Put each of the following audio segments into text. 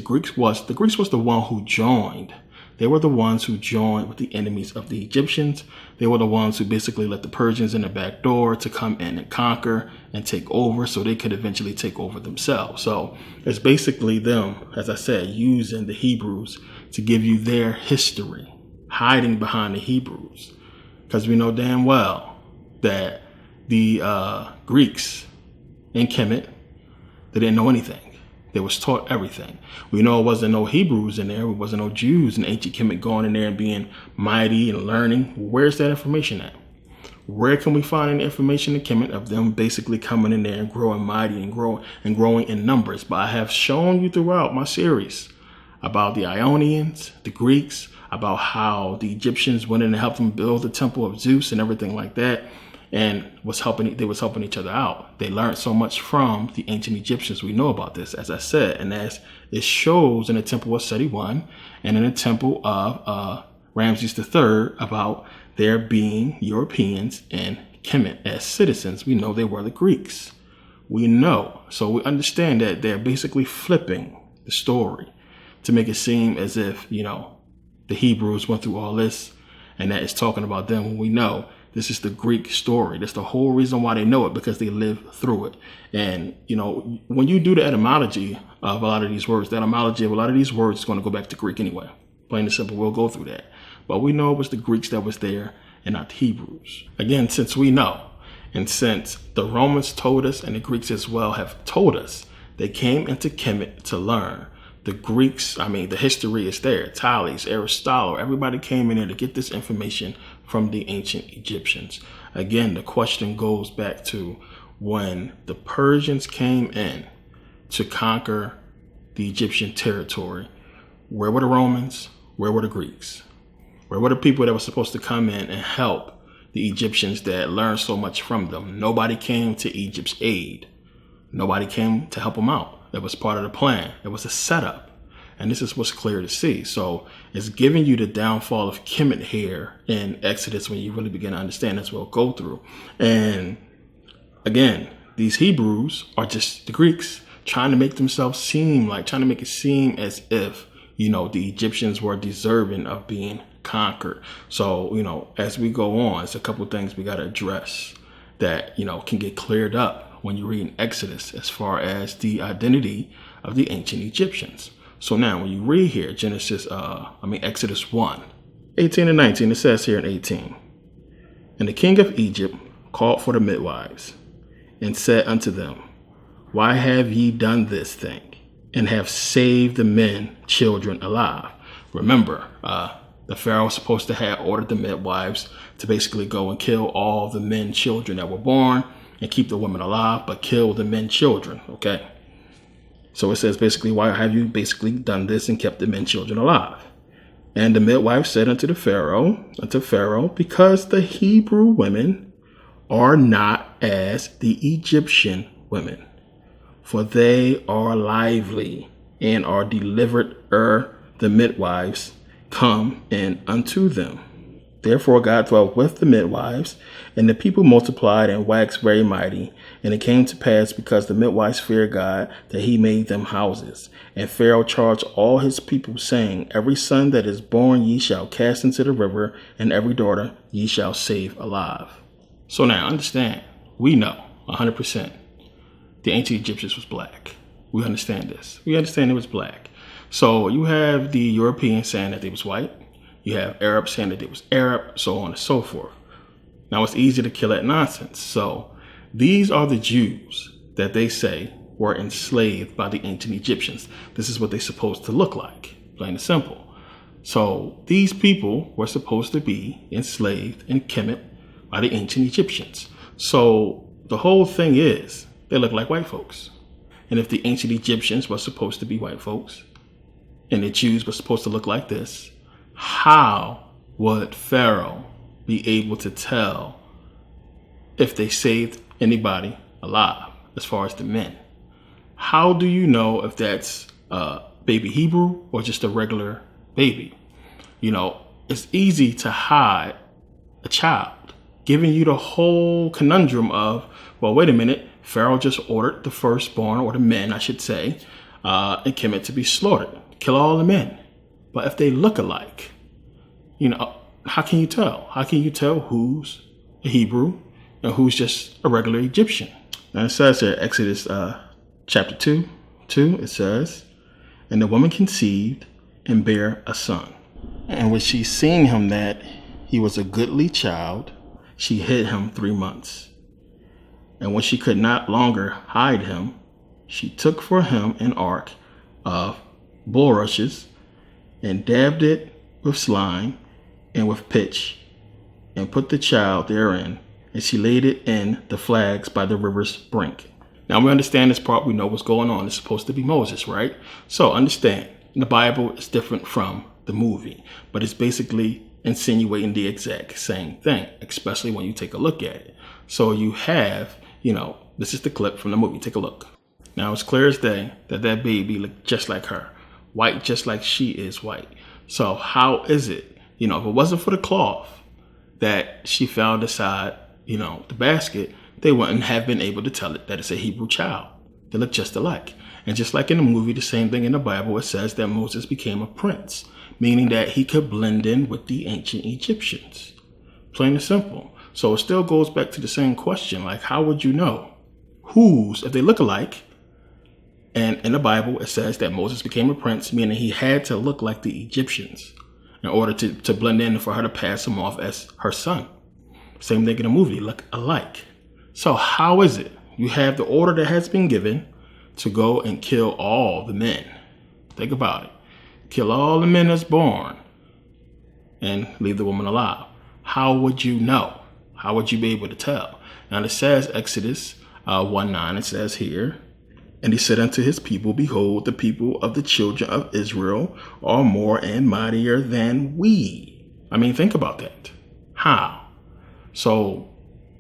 Greeks was the one who joined. They were the ones who joined with the enemies of the Egyptians. They were the ones who basically let the Persians in the back door to come in and conquer and take over so they could eventually take over themselves. So it's basically them, as I said, using the Hebrews to give you their history, hiding behind the Hebrews. Because we know damn well that the Greeks in Kemet, they didn't know anything. They was taught everything. We know it wasn't no Hebrews in there. It wasn't no Jews in ancient Kemet going in there and being mighty and learning. Where's that information at? Where can we find any information in Kemet of them basically coming in there and growing mighty and growing in numbers? But I have shown you throughout my series about the Ionians, the Greeks, about how the Egyptians went in and helped them build the temple of Zeus and everything like that. And they was helping each other out. They learned so much from the ancient Egyptians. We know about this, as I said, and as it shows in the temple of Seti I and in the temple of Ramses III about there being Europeans in Kemet as citizens. We know they were the Greeks. We know. So we understand that they're basically flipping the story to make it seem as if, the Hebrews went through all this and that it's talking about them when we know this is the Greek story. That's the whole reason why they know it, because they lived through it. And, when you do the etymology of a lot of these words, the etymology of a lot of these words is going to go back to Greek anyway. Plain and simple, we'll go through that. But we know it was the Greeks that was there and not the Hebrews. Again, since we know, and since the Romans told us and the Greeks as well have told us, they came into Kemet to learn. The Greeks, the history is there. Thales, Aristotle, everybody came in there to get this information from the ancient Egyptians. Again, the question goes back to when the Persians came in to conquer the Egyptian territory. Where were the Romans? Where were the Greeks? Where were the people that were supposed to come in and help the Egyptians that learned so much from them? Nobody came to Egypt's aid. Nobody came to help them out. It was part of the plan. It was a setup. And this is what's clear to see. So it's giving you the downfall of Kemet here in Exodus when you really begin to understand. That's what we'll go through. And again, these Hebrews are just the Greeks trying to make themselves trying to make it seem as if, the Egyptians were deserving of being conquered. So, as we go on, it's a couple of things we got to address that, can get cleared up when you read in Exodus as far as the identity of the ancient Egyptians. So now when you read here, Exodus 1, 18 and 19, it says here in 18, and the king of Egypt called for the midwives and said unto them, why have ye done this thing and have saved the men, children alive? Remember, the Pharaoh was supposed to have ordered the midwives to basically go and kill all the men, children that were born and keep the women alive, but kill the men, children. Okay. So it says basically, why have you basically done this and kept the men, children alive? And the midwife said unto Pharaoh, because the Hebrew women are not as the Egyptian women, for they are lively and are delivered ere the midwives come in unto them. Therefore God dwelt with the midwives, and the people multiplied and waxed very mighty. And it came to pass, because the midwives feared God, that he made them houses. And Pharaoh charged all his people, saying, every son that is born ye shall cast into the river, and every daughter ye shall save alive. So now understand, we know 100% the ancient Egyptians was black. We understand this. We understand it was black. So you have the Europeans saying that they was white. You have Arabs saying that they was Arab, so on and so forth. Now it's easy to kill that nonsense. So these are the Jews that they say were enslaved by the ancient Egyptians. This is what they're supposed to look like, plain and simple. So these people were supposed to be enslaved in Kemet by the ancient Egyptians. So the whole thing is they look like white folks. And if the ancient Egyptians were supposed to be white folks and the Jews were supposed to look like this, how would Pharaoh be able to tell if they saved anybody alive as far as the men? How do you know if that's a baby Hebrew or just a regular baby? It's easy to hide a child, giving you the whole conundrum of, well, wait a minute, Pharaoh just ordered the firstborn, or the men, I should say, and Kemet to be slaughtered. Kill all the men. But if they look alike, how can you tell? How can you tell who's a Hebrew and who's just a regular Egyptian? Now it says here, Exodus chapter 2, it says, "And the woman conceived and bare a son. And when she seen him that he was a goodly child, she hid him 3 months. And when she could not longer hide him, she took for him an ark of bulrushes and dabbed it with slime and with pitch, and put the child therein, and she laid it in the flags by the river's brink." Now we understand this part. We know what's going on. It's supposed to be Moses, right? So understand, the Bible is different from the movie, but it's basically insinuating the exact same thing, especially when you take a look at it. So you have, this is the clip from the movie. Take a look. Now it's clear as day that baby looked just like her, white just like she is white. So how is it, if it wasn't for the cloth that she found inside, the basket, they wouldn't have been able to tell it that it's a Hebrew child. They look just alike. And just like in the movie, the same thing in the Bible, it says that Moses became a prince, meaning that he could blend in with the ancient Egyptians. Plain and simple. So it still goes back to the same question, like how would you know if they look alike? And in the Bible, it says that Moses became a prince, meaning he had to look like the Egyptians in order to blend in and for her to pass him off as her son. Same thing in the movie, look alike. So how is it you have the order that has been given to go and kill all the men? Think about it. Kill all the men that's born and leave the woman alive. How would you know? How would you be able to tell? Now it says Exodus 1:9, it says here, "And he said unto his people, Behold, the people of the children of Israel are more and mightier than we." I mean, think about that. How? So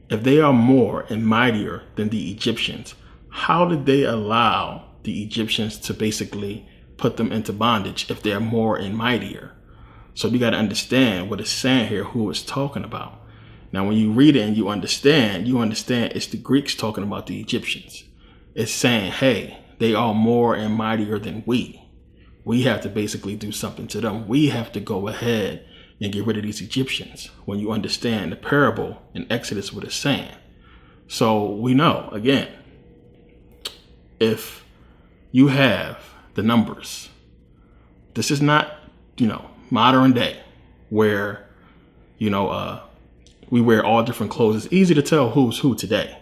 if they are more and mightier than the Egyptians, how did they allow the Egyptians to basically put them into bondage if they're more and mightier? So you got to understand what it's saying here, who it's talking about. Now, when you read it and you understand it's the Greeks talking about the Egyptians. It's saying, hey, they are more and mightier than we. We have to basically do something to them. We have to go ahead and get rid of these Egyptians. When you understand the parable in Exodus, what it's saying. So we know, again, if you have the numbers, this is not, modern day where, we wear all different clothes. It's easy to tell who's who today.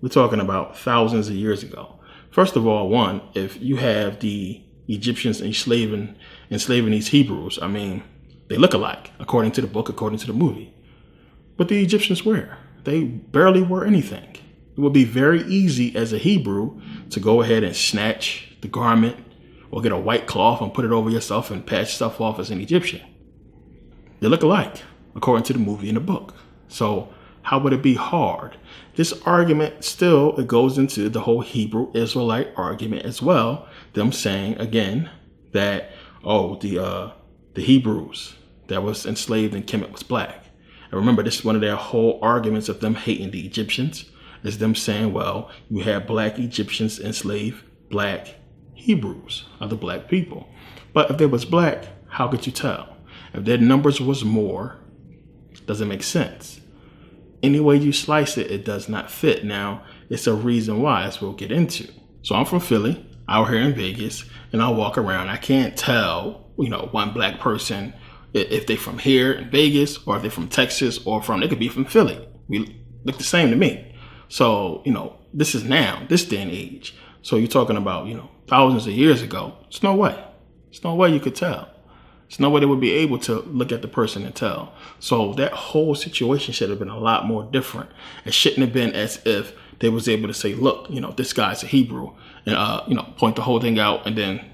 We're talking about thousands of years ago. First of all, one, if you have the Egyptians enslaving these Hebrews, I mean, they look alike, according to the book, according to the movie. But the Egyptians were. They barely were anything. It would be very easy as a Hebrew to go ahead and snatch the garment or get a white cloth and put it over yourself and patch stuff off as an Egyptian. They look alike, according to the movie and the book. So how would it be hard? This argument still, it goes into the whole Hebrew Israelite argument as well. Them saying again that, the Hebrews that was enslaved in Kemet was black. And remember, this is one of their whole arguments of them hating the Egyptians, is them saying, well, you have black Egyptians enslave black Hebrews, other black people. But if they was black, how could you tell? If their numbers was more, doesn't make sense. Any way you slice it, it does not fit. Now, it's a reason why, as we'll get into. So I'm from Philly, out here in Vegas, and I walk around. I can't tell, one black person if they from here in Vegas or if they're from Texas or they could be from Philly. We look the same to me. So, this is now, this day and age. So you're talking about, thousands of years ago. There's no way. There's no way you could tell. There's no way they would be able to look at the person and tell. So that whole situation should have been a lot more different. It shouldn't have been as if they was able to say, look, this guy's a Hebrew and, point the whole thing out and then,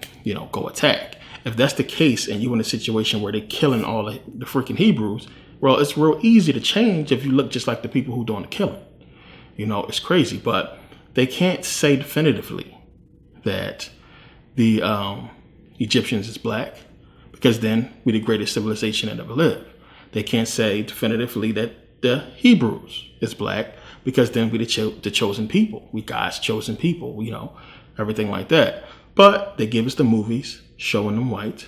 go attack. If that's the case and you're in a situation where they're killing all the freaking Hebrews, well, it's real easy to change if you look just like the people who doing the killing. It's crazy, but they can't say definitively that the Egyptians is black, because then we're the greatest civilization that ever lived. They can't say definitively that the Hebrews is black, because then we're the chosen people. We God's chosen people, everything like that. But they give us the movies showing them white.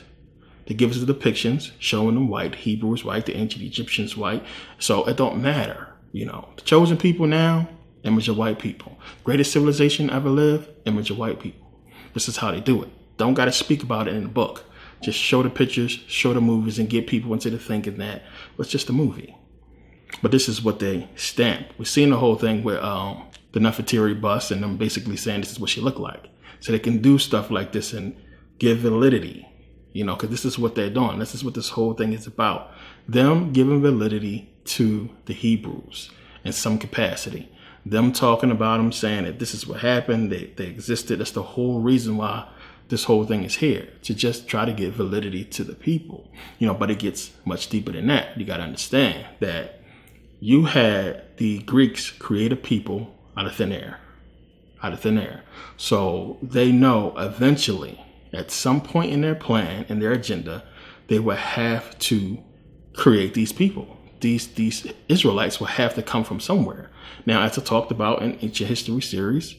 They give us the depictions showing them white. Hebrews white, the ancient Egyptians white. So it don't matter. The chosen people now, image of white people. Greatest civilization ever lived, image of white people. This is how they do it. Don't got to speak about it in the book. Just show the pictures, show the movies, and get people into the thinking that it's just a movie. But this is what they stamp. We're seeing the whole thing with the Nefertiti bust and them basically saying this is what she looked like. So they can do stuff like this and give validity, because this is what they're doing. This is what this whole thing is about. Them giving validity to the Hebrews in some capacity. Them talking about them, saying that this is what happened. They existed. That's the whole reason why this whole thing is here, to just try to give validity to the people. But it gets much deeper than that. You got to understand that you had the Greeks create a people out of thin air. So they know eventually, at some point in their plan, in their agenda, they will have to create these people. These Israelites will have to come from somewhere. Now, as I talked about in Ancient History series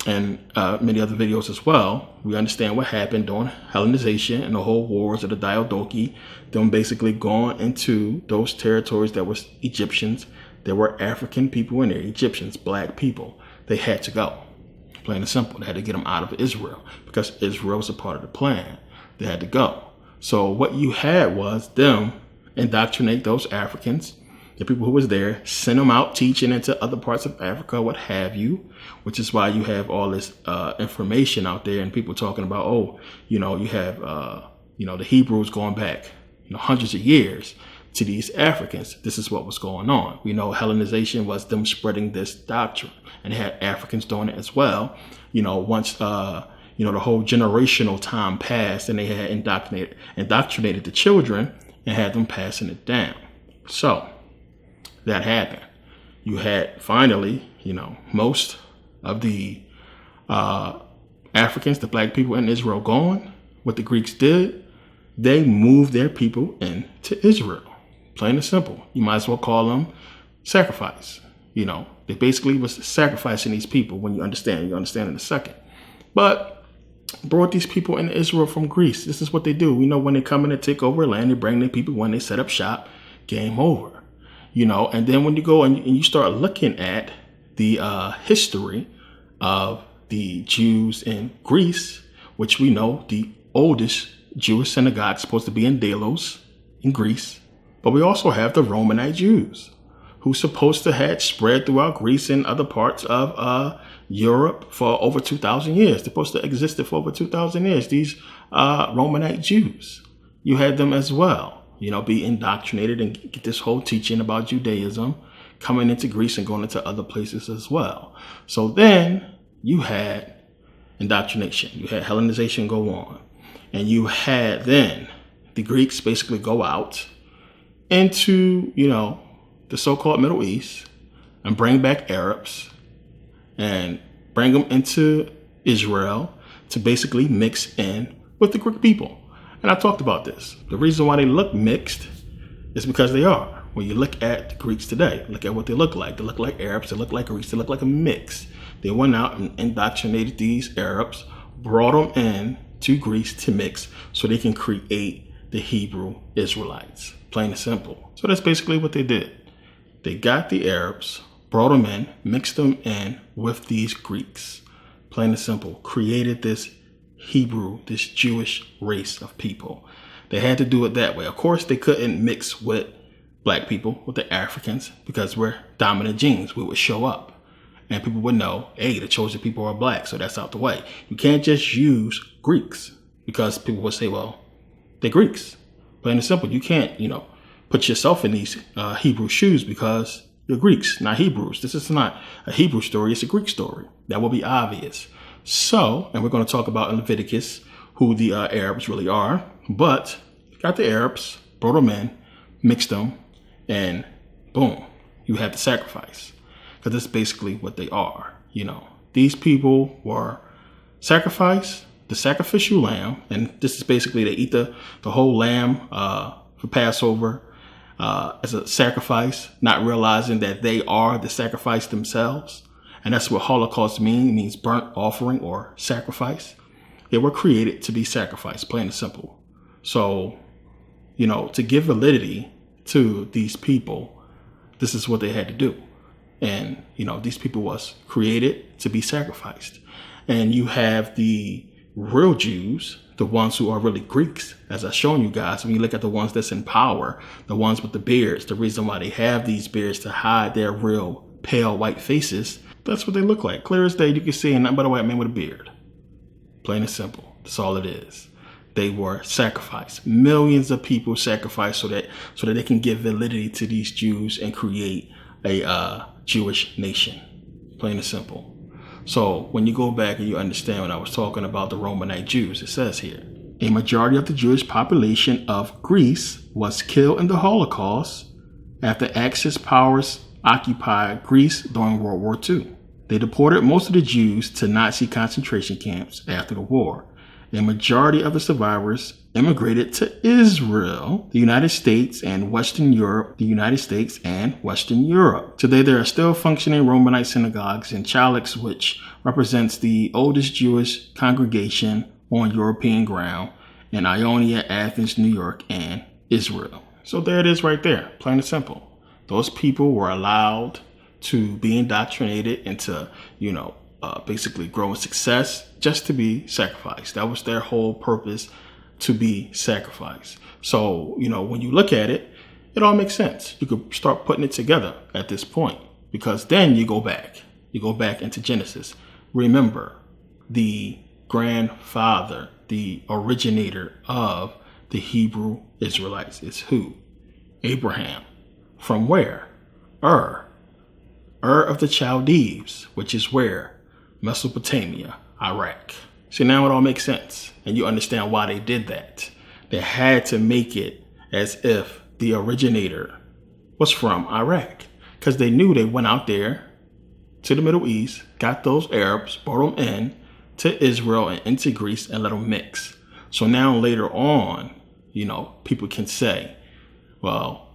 and many other videos as well, we understand what happened during Hellenization and the whole wars of the Diadochi, them basically going into those territories that was Egyptians. There were African people in there, Egyptians, black people. They had to go. Plain and simple. They had to get them out of Israel because Israel was a part of the plan. They had to go. So what you had was them indoctrinate those Africans, the people who was there, send them out teaching into other parts of Africa, what have you, which is why you have all this information out there and people talking about, you have, the Hebrews going back, hundreds of years to these Africans. This is what was going on. We know Hellenization was them spreading this doctrine, and they had Africans doing it as well. Once, the whole generational time passed and they had indoctrinated the children and had them passing it down. So that happened. You had finally, most of the Africans, the black people in Israel gone. What the Greeks did, they moved their people into Israel. Plain and simple. You might as well call them sacrifice. They basically was sacrificing these people. When you understand in a second. But brought these people into Israel from Greece. This is what they do. When they come in and take over land, they bring their people. When they set up shop, game over. And then when you go and you start looking at the history of the Jews in Greece, which we know the oldest Jewish synagogue is supposed to be in Delos in Greece. But we also have the Romanite Jews who's supposed to have spread throughout Greece and other parts of Europe for over 2,000 years. They're supposed to have existed for over 2,000 years. These Romanite Jews, you had them as well, be indoctrinated and get this whole teaching about Judaism coming into Greece and going into other places as well. So then you had indoctrination. You had Hellenization go on. And you had then the Greeks basically go out into, the so-called Middle East and bring back Arabs and bring them into Israel to basically mix in with the Greek people. And I talked about this. The reason why they look mixed is because they are. When you look at the Greeks today, look at what they look like. They look like Arabs. They look like Greeks. They look like a mix. They went out and indoctrinated these Arabs, brought them in to Greece to mix so they can create the Hebrew Israelites. Plain and simple. So that's basically what they did. They got the Arabs, brought them in, mixed them in with these Greeks. Plain and simple. Created this Hebrew, this Jewish race of people. They had to do it that way. Of course, they couldn't mix with black people, with the Africans, because we're dominant genes. We would show up and people would know, hey, the chosen people are black, so that's out the way. You can't just use Greeks because people would say, well, they're Greeks. Plain and simple. You can't, put yourself in these Hebrew shoes because you're Greeks, not Hebrews. This is not a Hebrew story. It's a Greek story. That will be obvious. So, and we're going to talk about in Leviticus who the Arabs really are. But got the Arabs, brought them in, mixed them, and boom, you had the sacrifice. Because that's basically what they are. These people were sacrificed, the sacrificial lamb, and this is basically they eat the whole lamb for Passover as a sacrifice, not realizing that they are the sacrifice themselves. And that's what Holocaust means. It means burnt offering or sacrifice. They were created to be sacrificed, plain and simple. So, to give validity to these people, this is what they had to do. And, these people was created to be sacrificed. And you have the real Jews, the ones who are really Greeks, as I've shown you guys. When you look at the ones that's in power, the ones with the beards, the reason why they have these beards to hide their real pale white faces, that's what they look like. Clear as day, you can see nothing but a white man with a beard. Plain and simple. That's all it is. They were sacrificed. Millions of people sacrificed so that they can give validity to these Jews and create a Jewish nation. Plain and simple. So when you go back and you understand when I was talking about the Romanite Jews, it says here, a majority of the Jewish population of Greece was killed in the Holocaust after Axis powers occupied Greece during World War II. They deported most of the Jews to Nazi concentration camps after the war. A majority of the survivors immigrated to Israel, the United States, and Western Europe, Today, there are still functioning Romanite synagogues in Chalix, which represents the oldest Jewish congregation on European ground, in Ionia, Athens, New York, and Israel. So there it is right there, plain and simple. Those people were allowed to be indoctrinated into, basically growing success just to be sacrificed. That was their whole purpose, to be sacrificed. So, when you look at it, it all makes sense. You could start putting it together at this point, because then you go back into Genesis. Remember, the grandfather, the originator of the Hebrew Israelites is who? Abraham. From where? Ur of the Chaldees, which is where? Mesopotamia, Iraq. See, now it all makes sense. And you understand why they did that. They had to make it as if the originator was from Iraq, because they knew they went out there to the Middle East, got those Arabs, brought them in to Israel and into Greece and let them mix. So now later on, people can say, well,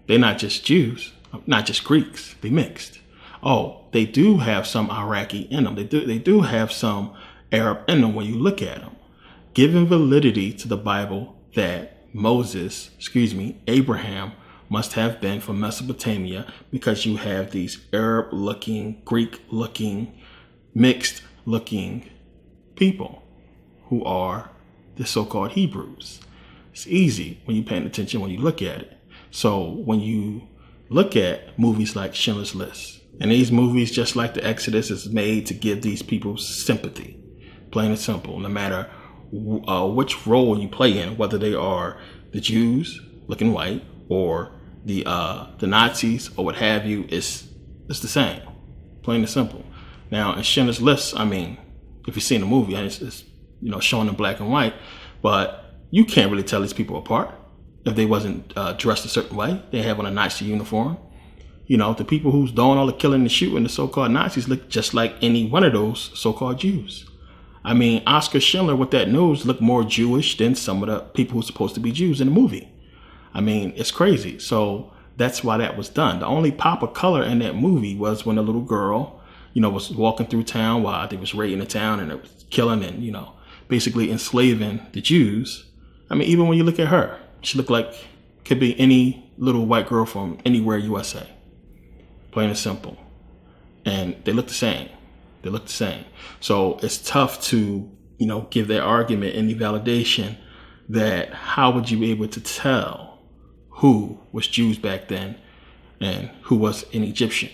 they're not just Jews, not just Greeks, they mixed. Oh, they do have some Iraqi in them. They do have some Arab in them when you look at them. Giving validity to the Bible that Abraham must have been from Mesopotamia, because you have these Arab-looking, Greek-looking, mixed-looking people who are the so-called Hebrews. It's easy when you're paying attention when you look at it. So when you look at movies like Schindler's List, and these movies, just like the Exodus, is made to give these people sympathy, plain and simple, no matter which role you play in, whether they are the Jews looking white or the Nazis or what have you, it's the same, plain and simple. Now in Schindler's List, if you've seen the movie, it's shown in black and white, but you can't really tell these people apart if they wasn't dressed a certain way. They have on a Nazi uniform. The people who's doing all the killing and shooting, the so-called Nazis, look just like any one of those so-called Jews. Oscar Schindler with that nose looked more Jewish than some of the people who's supposed to be Jews in the movie. It's crazy. So that's why that was done. The only pop of color in that movie was when a little girl, was walking through town while they was raiding the town and it was killing and, basically enslaving the Jews. Even when you look at her, she looked like could be any little white girl from anywhere USA. Plain and simple. And they look the same. So it's tough to, give that argument any validation that how would you be able to tell who was Jews back then and who was an Egyptian?